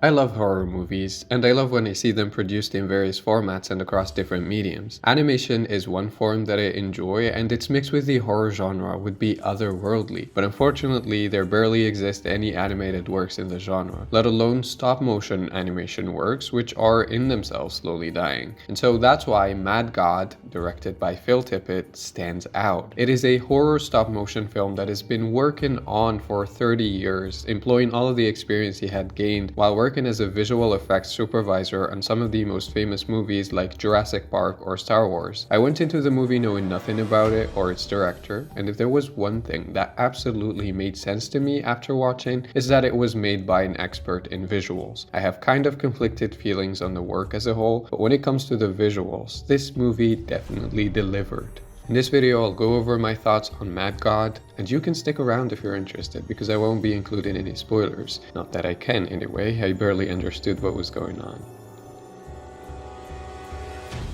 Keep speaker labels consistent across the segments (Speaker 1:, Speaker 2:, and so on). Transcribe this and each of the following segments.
Speaker 1: I love horror movies, and I love when I see them produced in various formats and across different mediums. Animation is one form that I enjoy, and its mix with the horror genre would be otherworldly, but unfortunately there barely exist any animated works in the genre, let alone stop-motion animation works, which are in themselves slowly dying. And so that's why Mad God, directed by Phil Tippett, stands out. It is a horror stop-motion film that has been working on for 30 years, employing all of the experience he had gained while working as a visual effects supervisor on some of the most famous movies like Jurassic Park or Star Wars. I went into the movie knowing nothing about it or its director, and if there was one thing that absolutely made sense to me after watching, is that it was made by an expert in visuals. I have kind of conflicted feelings on the work as a whole, but when it comes to the visuals, this movie definitely delivered. In this video, I'll go over my thoughts on Mad God, and you can stick around if you're interested, because I won't be including any spoilers. Not that I can anyway, I barely understood what was going on.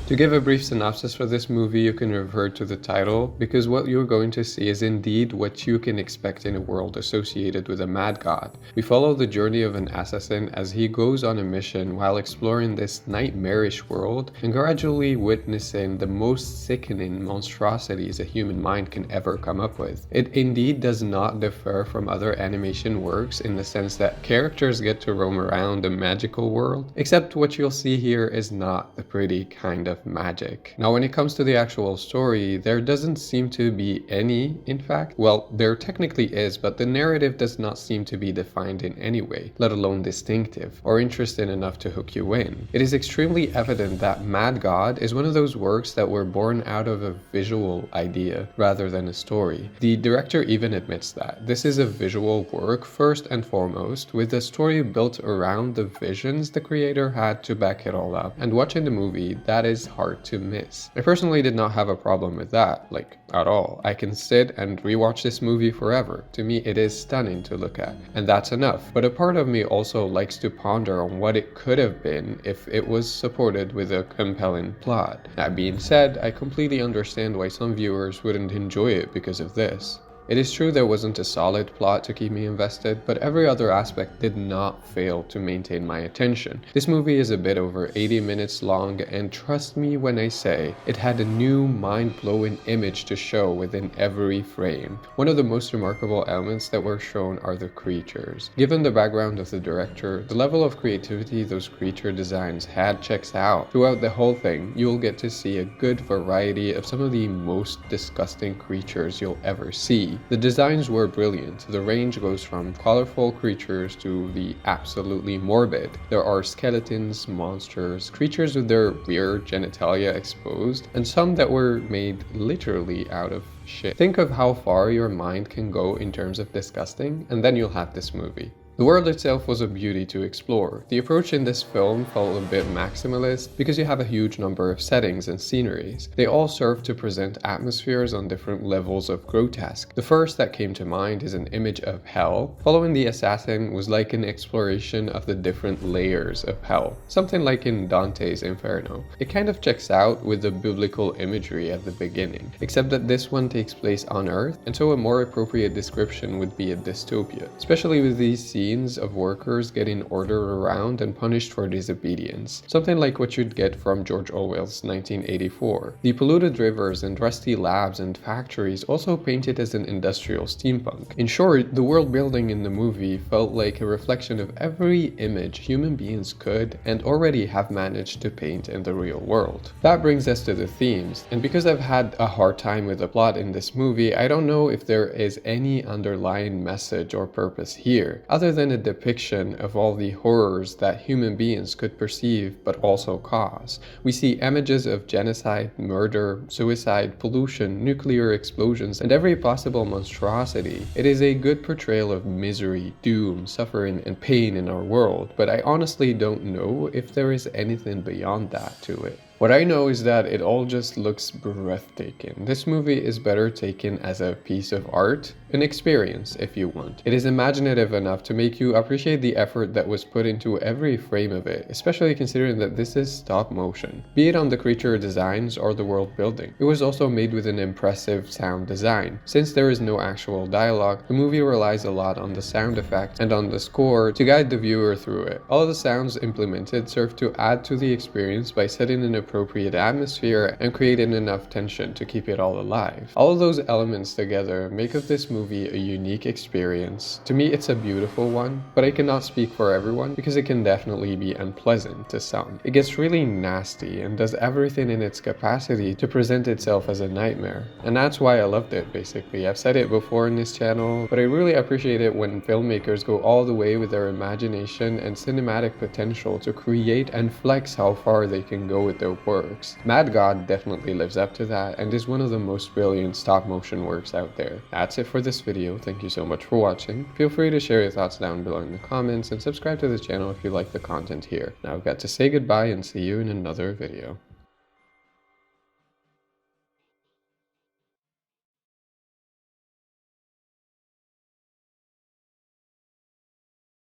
Speaker 1: To give a brief synopsis for this movie, you can refer to the title, because what you're going to see is indeed what you can expect in a world associated with a mad god. We follow the journey of an assassin as he goes on a mission while exploring this nightmarish world and gradually witnessing the most sickening monstrosities a human mind can ever come up with. It indeed does not differ from other animation works in the sense that characters get to roam around a magical world, except what you'll see here is not the pretty kind of magic. Now, when it comes to the actual story, there doesn't seem to be any, in fact. Well, there technically is, but the narrative does not seem to be defined in any way, let alone distinctive, or interesting enough to hook you in. It is extremely evident that Mad God is one of those works that were born out of a visual idea rather than a story. The director even admits that. This is a visual work first and foremost, with the story built around the visions the creator had to back it all up. And watching the movie, that is hard to miss. I personally did not have a problem with that, like, at all. I can sit and rewatch this movie forever. To me, it is stunning to look at, and that's enough. But a part of me also likes to ponder on what it could have been if it was supported with a compelling plot. That being said, I completely understand why some viewers wouldn't enjoy it because of this. It is true there wasn't a solid plot to keep me invested, but every other aspect did not fail to maintain my attention. This movie is a bit over 80 minutes long, and trust me when I say, it had a new mind-blowing image to show within every frame. One of the most remarkable elements that were shown are the creatures. Given the background of the director, the level of creativity those creature designs had checks out. Throughout the whole thing, you'll get to see a good variety of some of the most disgusting creatures you'll ever see. The designs were brilliant. The range goes from colorful creatures to the absolutely morbid. There are skeletons, monsters, creatures with their weird genitalia exposed, and some that were made literally out of shit. Think of how far your mind can go in terms of disgusting, and then you'll have this movie. The world itself was a beauty to explore. The approach in this film felt a bit maximalist because you have a huge number of settings and sceneries. They all serve to present atmospheres on different levels of grotesque. The first that came to mind is an image of hell. Following the assassin was like an exploration of the different layers of hell, something like in Dante's Inferno. It kind of checks out with the biblical imagery at the beginning, except that this one takes place on Earth, and so a more appropriate description would be a dystopia, especially with these scenes of workers getting ordered around and punished for disobedience, something like what you'd get from George Orwell's 1984. The polluted rivers and rusty labs and factories also painted as an industrial steampunk. In short, the world building in the movie felt like a reflection of every image human beings could and already have managed to paint in the real world. That brings us to the themes, and because I've had a hard time with the plot in this movie, I don't know if there is any underlying message or purpose here, other than a depiction of all the horrors that human beings could perceive but also cause. We see images of genocide, murder, suicide, pollution, nuclear explosions, and every possible monstrosity. It is a good portrayal of misery, doom, suffering, and pain in our world, but I honestly don't know if there is anything beyond that to it. What I know is that it all just looks breathtaking. This movie is better taken as a piece of art, an experience if you want. It is imaginative enough to make you appreciate the effort that was put into every frame of it, especially considering that this is stop motion. Be it on the creature designs or the world building. It was also made with an impressive sound design. Since there is no actual dialogue, the movie relies a lot on the sound effects and on the score to guide the viewer through it. All of the sounds implemented serve to add to the experience by setting an appropriate atmosphere and creating enough tension to keep it all alive. All of those elements together make of this movie a unique experience. To me, it's a beautiful one, but I cannot speak for everyone because it can definitely be unpleasant to some. It gets really nasty and does everything in its capacity to present itself as a nightmare. And that's why I loved it, basically. I've said it before in this channel, but I really appreciate it when filmmakers go all the way with their imagination and cinematic potential to create and flex how far they can go with their works. Mad God definitely lives up to that and is one of the most brilliant stop motion works out there. That's it for this video. Thank you so much for watching. Feel free to share your thoughts down below in the comments and subscribe to the channel if you like the content here. Now I've got to say goodbye and see you in another video.